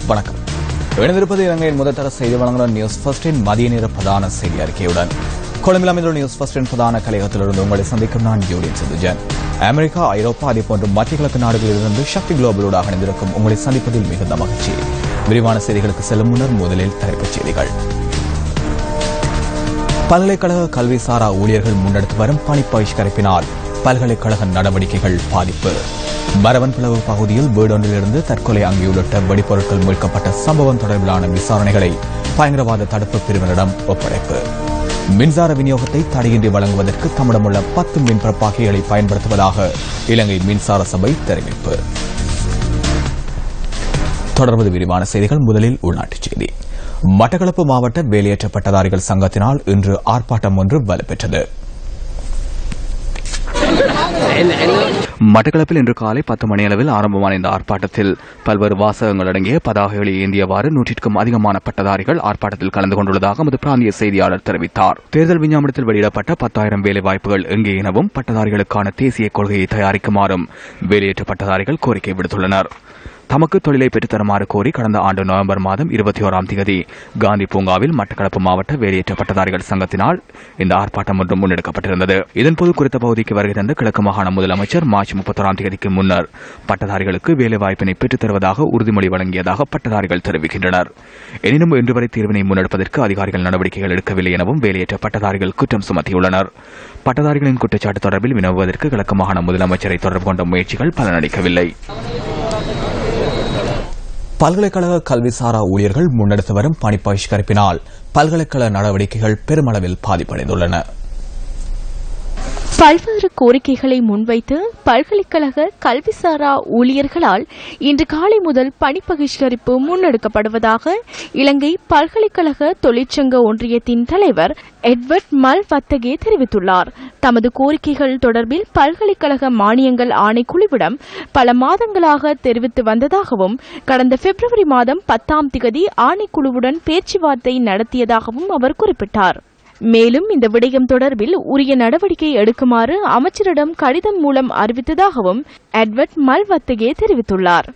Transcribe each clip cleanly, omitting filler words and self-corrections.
வணக்கம். இணைந்திருப்பது இலங்கையின் முதற்தர செய்தி வழங்குகிற நியூஸ் ஃபர்ஸ்டின் மதிய நேர பிரதான செய்தி அறிக்கையுடன் கொழும்பில் அமைந்துள்ள நியூஸ் ஃபர்ஸ்டின் பிரதான கலையகத்திலிருந்து உங்களை சந்திக்கும் நான் யூடியன் சிந்துஜன். அமெரிக்கா, ஐரோப்பா அதேபோன்று மத்திய கிழக்கு நாடுகளிலிருந்து சக்தி குளோபலோடு இணைந்திருக்கும் உங்களை சந்திப்பதில் மிகுந்த மகிழ்ச்சி. விரிவான செய்திகளுக்கு செல்லும் முன்னர் முதலில் தலைப்புச் செய்திகள். பல்கலைக்கழக கல்விசாரா ஊழியர்கள் முன்னெடுத்து வரும் பணி பகிஷ்கரிப்பினால் பல்கலைக்கழக நடவடிக்கைகள் பாதிப்பு. மரவன்பிளவு பகுதியில் வீடொன்றிலிருந்து தற்கொலை அங்கி உள்ளிட்ட வெடிப்பொருட்கள் மீட்கப்பட்ட சம்பவம் தொடர்பிலான விசாரணைகளை பயங்கரவாத தடுப்பு பிரிவினரிடம் ஒப்படைப்பு. மின்சார விநியோகத்தை தடையின்றி வழங்குவதற்கு தம்மிடமுள்ள 10 மின்பரப்பாக்கிகளை பயன்படுத்துவதாக இலங்கை மின்சார சபை தெரிவிப்பு. தொடர்வது விரிவான செய்திகள். முதலில் உள்நாட்டுச் செய்தி. மட்டக்களப்பு மாவட்ட வேலையற்ற பட்டதாரிகள் சங்கத்தினால் இன்று ஆர்ப்பாட்டம் ஒன்று வலுப்பெற்றது. மட்டக்களப்பில் இன்று காலை 10 மணியளவில் ஆரம்பமான இந்த ஆர்ப்பாட்டத்தில் பல்வேறு வாசகங்கள் அடங்கிய பதாகைகளை ஏந்தியவாறு 100க்கும் அதிகமான பட்டதாரிகள் ஆர்ப்பாட்டத்தில் கலந்து கொண்டுள்ளதாக எமது பிராந்திய செய்தியாளர் தெரிவித்தார். தேர்தல் விஞ்ஞாபனத்தில் வெளியிடப்பட்ட 10,000 வேலைவாய்ப்புகள் எங்கே எனவும் பட்டதாரிகளுக்கான தேசிய கொள்கையை தயாரிக்குமாறும் வேலையற்ற பட்டதாரிகள் கோரிக்கை விடுத்துள்ளனர். தமக்கு தொழிலை பெற்றுத்தருமாறு கோரி கடந்த ஆண்டு நவம்பர் மாதம் 21ஆம் தேதி காந்தி பூங்காவில் மட்டக்களப்பு மாவட்ட வேலையற்ற பட்டதாரிகள் சங்கத்தினால் இந்த ஆர்ப்பாட்டம் ஒன்று முன்னெடுக்கப்பட்டிருந்தது. இதன்போது குறித்த பகுதிக்கு வருகை தந்த கிழக்கு மாகாண முதலமைச்சர் மார்ச் 31ஆம் தேதிக்கு முன்னர் பட்டதாரிகளுக்கு வேலைவாய்ப்பினை பெற்றுத் தருவதாக உறுதிமொழி வழங்கியதாக பட்டதாரிகள் தெரிவிக்கின்றனர். எனினும் இன்று வரை தீர்வினை முன்னெடுப்பதற்கு அதிகாரிகள் நடவடிக்கைகள் எடுக்கவில்லை எனவும் வேலையற்ற பட்டதாரிகள் குற்றம் சுமத்தியுள்ளனர். பட்டதாரிகளின் குற்றச்சாட்டு தொடர்பில் வினவுவதற்கு கிழக்கு மாகாண முதலமைச்சரை தொடர்பு கொண்ட முயற்சிகள் பலனளிக்கவில்லை. பல்கலைக்கழக கல்விசாரா ஊழியர்கள் முன்னெடுத்து வரும் பணி பகிஷ்கரிப்பினால் பல்கலைக்கழக நடவடிக்கைகள் பெருமளவில் பாதிப்படைந்துள்ளன. பல்வேறு கோரிக்கைகளை முன்வைத்து பல்கலைக்கழக கல்விசாரா ஊழியர்களால் இன்று காலை முதல் பணி பகிஷ்கரிப்பு முன்னெடுக்கப்படுவதாக இலங்கை பல்கலைக்கழக தொழிற்சங்க ஒன்றியத்தின் தலைவர் எட்வர்ட் மல்வத்தகே தெரிவித்துள்ளார். தமது கோரிக்கைகள் தொடர்பில் பல்கலைக்கழக மானியங்கள் ஆணைக்குழுவிடம் பல மாதங்களாக தெரிவித்து வந்ததாகவும் கடந்த பிப்ரவரி மாதம் 10ஆம் தேதி ஆணைக்குழுவுடன் பேச்சுவார்த்தை நடத்தியதாகவும் அவர் குறிப்பிட்டார். மேலும் இந்த விடயம் தொடர்பில் உரிய நடவடிக்கை எடுக்குமாறு அமைச்சரிடம் கடிதம் மூலம் அறிவித்ததாகவும் எட்வர்ட் மல்வத்தகே தெரிவித்துள்ளார்.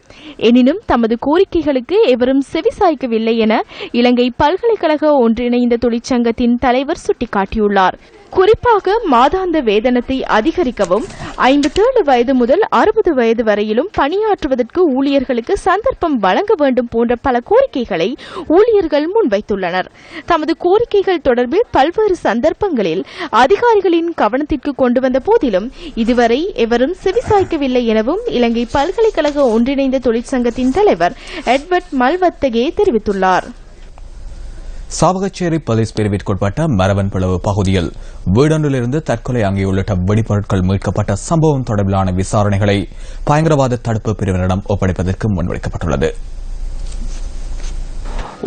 எனினும் தமது கோரிக்கைகளுக்கு எவரும் செவிசாய்க்கவில்லை என இலங்கை பல்கலைக்கழக ஒன்றிணைந்த தொழிற்சங்கத்தின் தலைவர் சுட்டிக்காட்டியுள்ளார். குறிப்பாக மாதாந்த வேதனத்தை அதிகரிக்கவும் 57 வயது முதல் 60 வயது வரையிலும் பணியாற்றுவதற்கு ஊழியர்களுக்கு சந்தர்ப்பம் வழங்க வேண்டும் போன்ற பல கோரிக்கைகளை ஊழியர்கள் முன்வைத்துள்ளனர். தமது கோரிக்கைகள் தொடர்பில் பல்வேறு சந்தர்ப்பங்களில் அதிகாரிகளின் கவனத்திற்கு கொண்டு வந்த போதிலும் இதுவரை எவரும் செவிசாய்க்கவில்லை எனவும் இலங்கை பல்கலைக்கழக ஒன்றிணைந்த தொழிற்சங்கத்தின் தலைவர் எட்வர்ட் மல்வத்தகே தெரிவித்துள்ளார். சாவகச்சேரி போலீஸ் பிரிவிற்குட்பட்ட மரவன்பிளவு பகுதியில் வீடொன்றிலிருந்து தற்கொலை அங்கி உள்ளிட்ட வெடிப்பொருட்கள் மீட்கப்பட்ட சம்பவம் தொடர்பிலான விசாரணைகளை பயங்கரவாத தடுப்பு பிரிவினரிடம் ஒப்படைப்பதற்கு முன்வைக்கப்பட்டுள்ளது.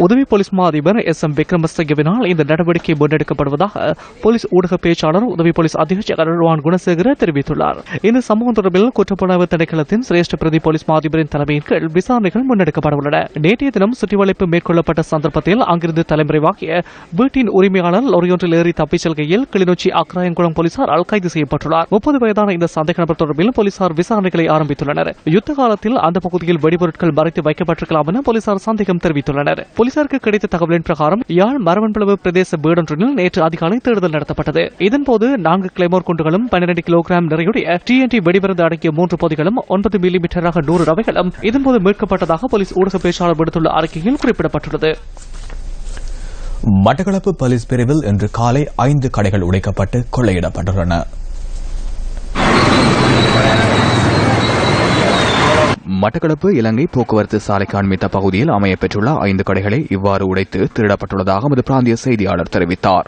உதவி போலீஸ் மா அதிபர் எஸ்.எம். விக்ரமசிங்கவினால் இந்த நடவடிக்கை முன்னெடுக்கப்படுவதாக போலீஸ் ஊடக பேச்சாளர் உதவி போலீஸ் அத்தியட்சகர் ருவான் குணசேகர தெரிவித்துள்ளார். இந்த சம்பவம் தொடர்பில் குற்றப்புலனாய்வு திணைக்களத்தின் சிரேஷ்ட பிரதி போலீஸ் மா அதிபரின் தலைமையின் கீழ் விசாரணைகள் முன்னெடுக்கப்பட உள்ளன. நேற்றைய தினம் சுற்றிவளைப்பு மேற்கொள்ளப்பட்ட சந்தர்ப்பத்தில் அங்கிருந்து தலைமறைவாகிய வீட்டின் உரிமையாளர் லொரியொன்றில் ஏறி தப்பிச் செல்கையில் கிளிநொச்சி அக்கராயங்குளம் போலீசாரால் கைது செய்யப்பட்டுள்ளார். 30 வயதான இந்த சந்தேக நபர் தொடர்பில் போலீசார் விசாரணைகளை ஆரம்பித்துள்ளனர். யுத்த காலத்தில் அந்த பகுதியில் வெடிபொருட்கள் மறைத்து வைக்கப்பட்டிருக்கலாம் என போலீசார் சந்தேகம் தெரிவித்துள்ளனர். போலீசாருக்கு கிடைத்த தகவலின் பிரகாரம் யாழ் மரவன்பிளவு பிரதேச வீடொன்றில் நேற்று அதிகாலை தேடுதல் நடத்தப்பட்டது. இதன்போது 4 கிளைமோர் குண்டுகளும் 12 கிலோகிராம் நிறையுடைய TNT வெடிமருந்து அடங்கிய 3 பொதிகளும் 9 மில்லிமீட்டராக 100 ரவைகளும் இதன்போது மீட்கப்பட்டதாக போலீஸ் ஊடக பேச்சாளர் விடுத்துள்ள அறிக்கையில் குறிப்பிடப்பட்டுள்ளது. மட்டக்களப்பு போலீஸ் பிரிவில் இன்று காலை 5 கடைகள் உடைக்கப்பட்டு கொள்ளையிடப்பட்டுள்ளன. மட்டக்களப்பு இலங்கை போக்குவரத்து சாலைக்கு அண்மித்த பகுதியில் அமையப்பெற்றுள்ள 5 கடைகளை இவ்வாறு உடைத்து திருடப்பட்டுள்ளதாக எமது பிராந்திய செய்தியாளர் தெரிவித்தார்.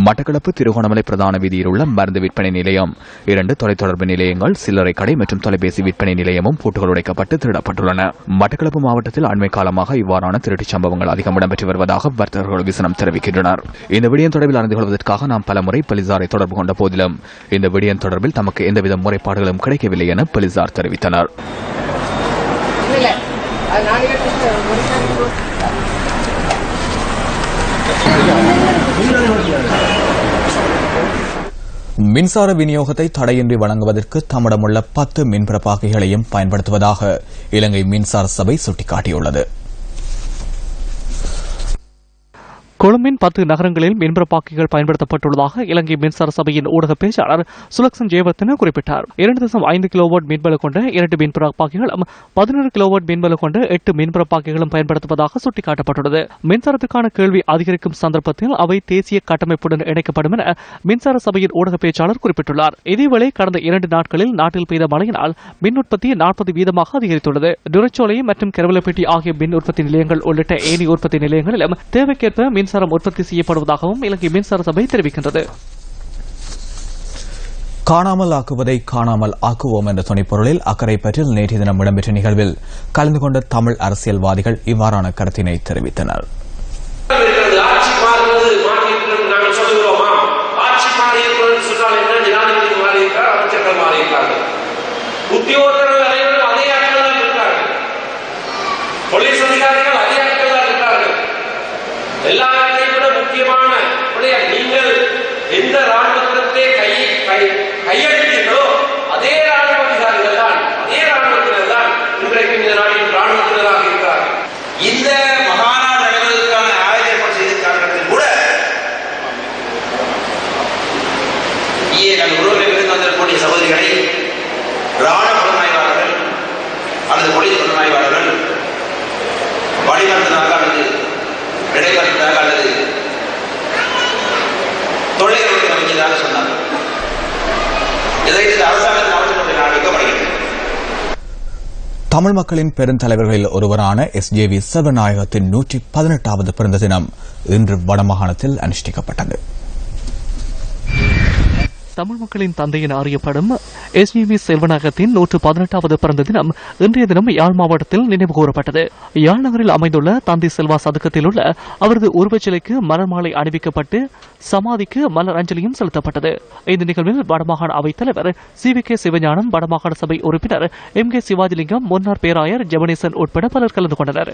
மட்டக்களப்பு திருகோணமலை பிரதான வீதியில் உள்ள மருந்து விற்பனை நிலையம், 2 தொலைத்தொடர்பு நிலையங்கள், சில்லறை கடை மற்றும் தொலைபேசி விற்பனை நிலையமும் பூட்டுகள் உடைக்கப்பட்டு திருடப்பட்டுள்ளன. மட்டக்களப்பு மாவட்டத்தில் அண்மை காலமாக இவ்வாறான திருட்டுச் சம்பவங்கள் அதிகம் இடம்பெற்று வருவதாக வர்த்தகர்கள் விசனம் தெரிவிக்கின்றனர். இந்த விடயம் தொடர்பில் அறிந்து கொள்வதற்காக நாம் பலமுறை போலீசாரை தொடர்பு கொண்ட போதிலும் இந்த விடயம் தொடர்பில் தமக்கு எந்தவித முறைப்பாடுகளும் கிடைக்கவில்லை என போலீசார் தெரிவித்தனர். மின்சார விநியோகத்தை தடையின்றி வழங்குவதற்கு தம்மிடமுள்ள 10 மின்பிறப்பாக்கிகளையும் பயன்படுத்துவதாக இலங்கை மின்சார சபை சுட்டிக்காட்டியுள்ளது. கொழும்பின் 10 நகரங்களில் மின்பிறப்பாக்கிகள் பயன்படுத்தப்பட்டுள்ளதாக இலங்கை மின்சார சபையின் ஊடக பேச்சாளர் சுலக்சன் ஜெயவர்தன குறிப்பிட்டார். 2.5 கிலோவாட் மின்பல கொண்ட 2 மின்பிறப்பாக்கிகளும் 11 கிலோவாட் மின்பல கொண்ட 8 மின்பிறப்பாக்கிகளும் பயன்படுத்துவதாக சுட்டிக்காட்டப்பட்டுள்ளது. மின்சாரத்துக்கான கேள்வி அதிகரிக்கும் சந்தர்ப்பத்தில் அவை தேசிய கட்டமைப்புடன் இணைக்கப்படும் என மின்சார சபையின் ஊடக பேச்சாளர் குறிப்பிட்டுள்ளார். இதேவேளை கடந்த 2 நாட்களில் நாட்டில் பெய்த மழையினால் மின் உற்பத்தி 40% அதிகரித்துள்ளது. நுரைச்சோலை மற்றும் கெரவலப்பேட்டை ஆகிய மின் உற்பத்தி நிலையங்கள் உள்ளிட்ட ஏனைய உற்பத்தி நிலையங்களிலும் தேவைக்கேற்ப மின்சாரம் உற்பத்தி செய்யப்படுவதாகவும் இலங்கை மின்சார சபை தெரிவிக்கின்றது. காணாமல் ஆக்குவதை காணாமல் ஆக்குவோம் என்ற துணைப்பொருளில் அக்கரைப்பற்றில் நேற்றைய தினம் இடம்பெற்ற நிகழ்வில் கலந்து கொண்ட தமிழ் அரசியல்வாதிகள் இவ்வாறான கருத்தினை தெரிவித்தனர். எல்லாவற்றையும் விட முக்கியமான நீங்கள் எந்த ராணுவத்தை கையெழுத்தீர்களோ அதே ராணுவ அதிகாரிகள் தான், அதே ராணுவத்தினர் தான் இன்றைக்கு இந்த நாட்டின் ராணுவத்தினராக இருக்கிறார்கள். இந்த மகாநாடு நடவதற்கான ஆயுதம் செய்திருக்கார்கள் கூட உறவுகளிலிருந்து வந்திருக்கக்கூடிய சகோதரிகளை ராணுவ புலனாய்வாளர்கள் அல்லது போலீஸ் புலனாய்வாளர்கள் வழிநடத்தினார்கள் அல்லது இடைக்காலத்தாக அல்லது தொழில்களுக்கு அமைச்சதாக சொன்னார். இதற்கு அரசாங்கத்தின் அவசரத்தை வைக்கப்படுகிறது. தமிழ் மக்களின் பெருந்தலைவர்களில் ஒருவரான SJV செல்வநாயகத்தின் 118வது பிறந்த தினம் இன்று வடமாகாணத்தில் அனுஷ்டிக்கப்பட்டது. தமிழ் மக்களின் தந்தை என அறியப்படும் SJV செல்வநாயகத்தின் 118வது பிறந்த தினம் இன்றைய தினம் யாழ் மாவட்டத்தில் நினைவு கூறப்பட்டது. யாழ் நகரில் அமைந்துள்ள தந்தை செல்வா சதுக்கத்தில் உள்ள அவரது உருவச்சிலைக்கு மலர் மாலை அணிவிக்கப்பட்டு சமாதிக்கு மலர் அஞ்சலியும் செலுத்தப்பட்டது. இந்த நிகழ்வில் வடமாகாண அவைத் தலைவர் CVK சிவஞானம், வடமாகாண சபை உறுப்பினர் MK சிவாஜிலிங்கம், முன்னாள் பேராயர் ஜெபனேசன் உட்பட பலர் கலந்து கொண்டனர்.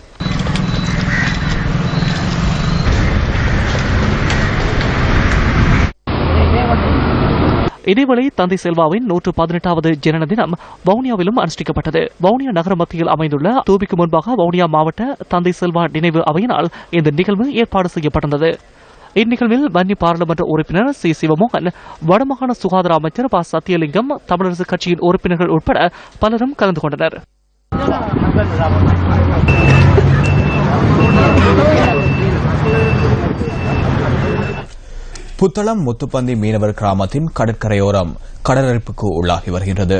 இதேவேளை தந்தை செல்வாவின் 118வது ஜனன தினம் வவுனியாவிலும் அனுஷ்டிக்கப்பட்டது. வவுனியா நகர மத்தியில் அமைந்துள்ள தூபிக்கு முன்பாக வவுனியா மாவட்ட தந்தை செல்வா நினைவு அவையினால் இந்த நிகழ்வு ஏற்பாடு செய்யப்பட்டது. இந்நிகழ்வில் வன்னி பாராளுமன்ற உறுப்பினர் C. சிவமோகன், வடமாகாண சுகாதார அமைச்சர் ப. சத்தியலிங்கம், தமிழரசு கட்சியின் உறுப்பினர்கள் உட்பட பலரும் கலந்து கொண்டனர். புத்தளம் முத்துப்பந்தி மீனவர் கிராமத்தின் கடற்கரையோரம் கடலரிப்புக்கு உள்ளாகி வருகின்றது.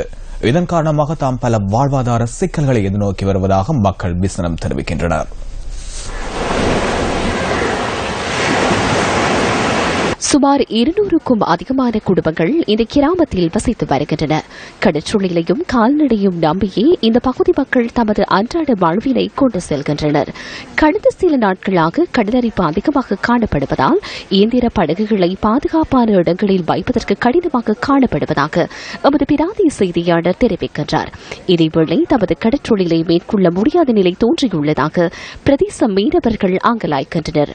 இதன் காரணமாக தாம் பல வாழ்வாதார சிக்கல்களை எதிர்நோக்கி வருவதாக மக்கள் விசனம் தெரிவிக்கின்றனர். சுமார் 200க்கும் அதிகமான குடும்பங்கள் இந்த கிராமத்தில் வசித்து வருகின்றன. கடற்றொழிலையும் கால்நடையும் நம்பியே இந்த பகுதி மக்கள் தமது அன்றாட வாழ்வினை கொண்டு செல்கின்றனர். கடந்த சில நாட்களாக கடலரிப்பு அதிகமாக காணப்படுவதால் இயந்திர படகுகளை பாதுகாப்பான இடங்களில் வைப்பதற்கு கடினமாக காணப்படுவதாக எமது பிராந்திய செய்தியாளர் தெரிவிக்கின்றார். இதேவேளை தமது கடற்றொழிலை மேற்கொள்ள முடியாத நிலை தோன்றியுள்ளதாக பிரதேச மீனவர்கள் ஆங்கலாய்க்கின்றனர்.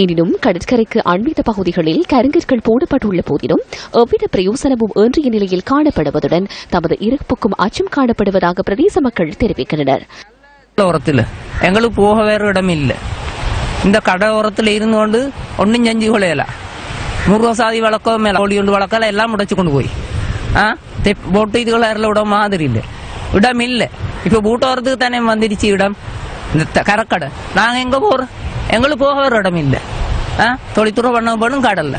எனினும் கடற்கரைக்கு அண்மித்த பகுதிகளில் கருங்கற்கள் போடப்பட்டுள்ள போதிலும் எவ்வித பிரயோசனமும் இன்றைய நிலையில் காணப்படுவதுடன் தமது இறப்புக்கும் அச்சம் காணப்படுவதாக பிரதேச மக்கள் தெரிவிக்கின்றனர். எங்களுக்கு போக வேற இடம் இல்லை. இந்த கடோரத்தில் இருந்து கொண்டு ஒன்னும் செஞ்சு கொள்ளையல. முருகசாதி வழக்கம் மேல ஒளி கொண்டு வழக்கல எல்லாம் முடைச்சு கொண்டு போய் போட்டு இதுகளை விட மாதிரி இல்லை, இடம் இல்லை. இப்ப பூட்டோரத்துக்கு தானே வந்துருச்சு இடம், இந்த கரக்கடை. நாங்க எங்க போறோம்? எங்களுக்கு போக வேற இடம் இல்லை. தொழில்துறை பண்ண போடும் கடல்ல.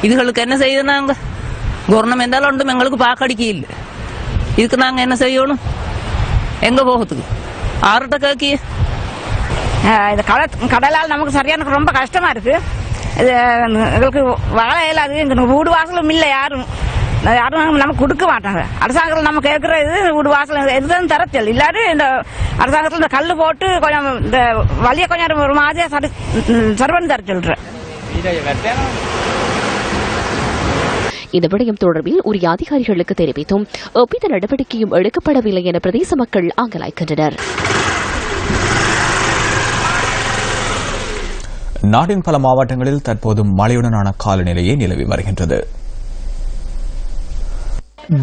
இதுகளுக்கு என்ன செய்யுது? நாங்க கவர்னம் இருந்தாலும் ஒன்றும் எங்களுக்கு பாக்கடிக்க இல்லை. இதுக்கு நாங்க என்ன செய்யணும்? எங்க போகிறதுக்கு? ஆறுட்ட கேக்கி இந்த கடலால் நமக்கு சரியான ரொம்ப கஷ்டமா இருக்கு. இது எங்களுக்கு வாழ இயலாது. எங்க வீடு வாசலும் இல்லை, யாரும் நமக்கு கொடுக்க மாட்டாங்க. அரசாங்கத்தில் நம்ம கேட்கிற இது வீடு வாசல் எதுவும் தரச்சல் இல்லாது இந்த அரசாங்கத்தில் இந்த கல் போட்டு கொஞ்சம் இந்த வழியை கொஞ்சம் ஒரு மாதிரியா சரி பண்ணி தர சொல்றேன். இந்த விடயம் தொடர்பில் உரிய அதிகாரிகளுக்கு தெரிவித்தும் எவ்வித நடவடிக்கையும் எடுக்கப்படவில்லை என பிரதேச மக்கள் ஆங்கலாய்க்கின்றனர். நாட்டின் பல மாவட்டங்களில் தற்போது மழையுடனான காலநிலையே நிலவி வருகின்றது.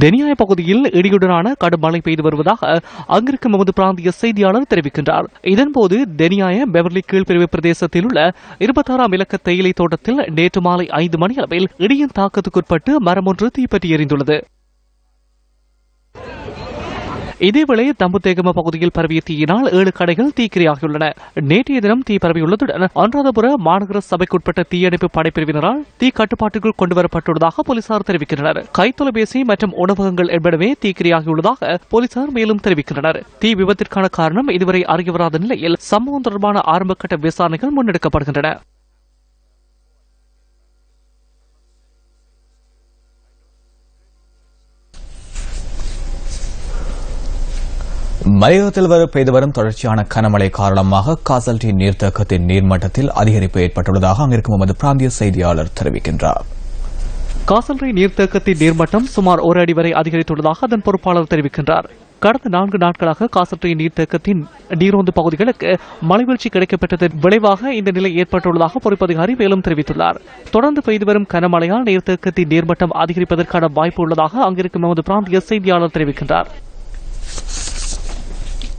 தெனியாய பகுதியில் இடியுடனான கடும் மழை பெய்து வருவதாக அங்கிருக்கும் எமது பிராந்திய செய்தியாளர் தெரிவிக்கின்றார். இதன்போது தெனியாய பெவர்லி கீழ்பிரிவு பிரதேசத்தில் உள்ள 26ஆம் இலக்க தேயிலை தோட்டத்தில் நேற்று மாலை 5 மணி அளவில் இடியின் தாக்கத்துக்குட்பட்டு மரம் ஒன்று தீப்பற்றி எரிந்துள்ளது. இதேவேளை தம்புத்தேகம பகுதியில் பரவிய தீயினால் 7 கடைகள் தீக்கிரையாகியுள்ளன. நேற்றைய தினம் தீ பரவியுள்ளதுடன் அனுராதபுர மாநகர சபைக்குட்பட்ட தீயணைப்பு படைப்பிரிவினரால் தீ கட்டுப்பாட்டுக்குள் கொண்டுவரப்பட்டுள்ளதாக போலீசார் தெரிவிக்கின்றனர். கைத்தொலைபேசி மற்றும் உணவகங்கள் என்பனவே தீக்கிரையாகியுள்ளதாக போலீசார் மேலும் தெரிவிக்கின்றனர். தீ விபத்திற்கான காரணம் இதுவரை அறியவராத நிலையில் சம்பவம் தொடர்பான ஆரம்பகட்ட விசாரணைகள் முன்னெடுக்கப்படுகின்றன. மலையகத்தில் பெய்து வரும் தொடர்ச்சியான கனமழை காரணமாக காசல்டி நீர்த்தேக்கத்தின் நீர்மட்டத்தில் அதிகரிப்பு ஏற்பட்டுள்ளதாக அங்கிருக்கும் எமது பிராந்திய செய்தியாளர் தெரிவிக்கின்றார். காசல்டி நீர்த்தேக்கத்தின் நீர்மட்டம் சுமார் 1 அடி வரை அதிகரித்துள்ளதாக அதன் பொறுப்பாளர் தெரிவிக்கின்றார். கடந்த 4 நாட்களாக காசல்டி நீர்த்தேக்கத்தின் நீரோந்து பகுதிகளுக்கு மழைவீழ்ச்சி கிடைக்கப்பட்டதன் விளைவாக இந்த நிலை ஏற்பட்டுள்ளதாக பொறுப்பதிகாரி மேலும் தெரிவித்துள்ளார். தொடர்ந்து பெய்து வரும் கனமழையால் நீர்த்தேக்கத்தின் நீர்மட்டம் அதிகரிப்பதற்கான வாய்ப்பு உள்ளதாக அங்கிருக்கும் எமது பிராந்திய செய்தியாளர் தெரிவிக்கின்றார்.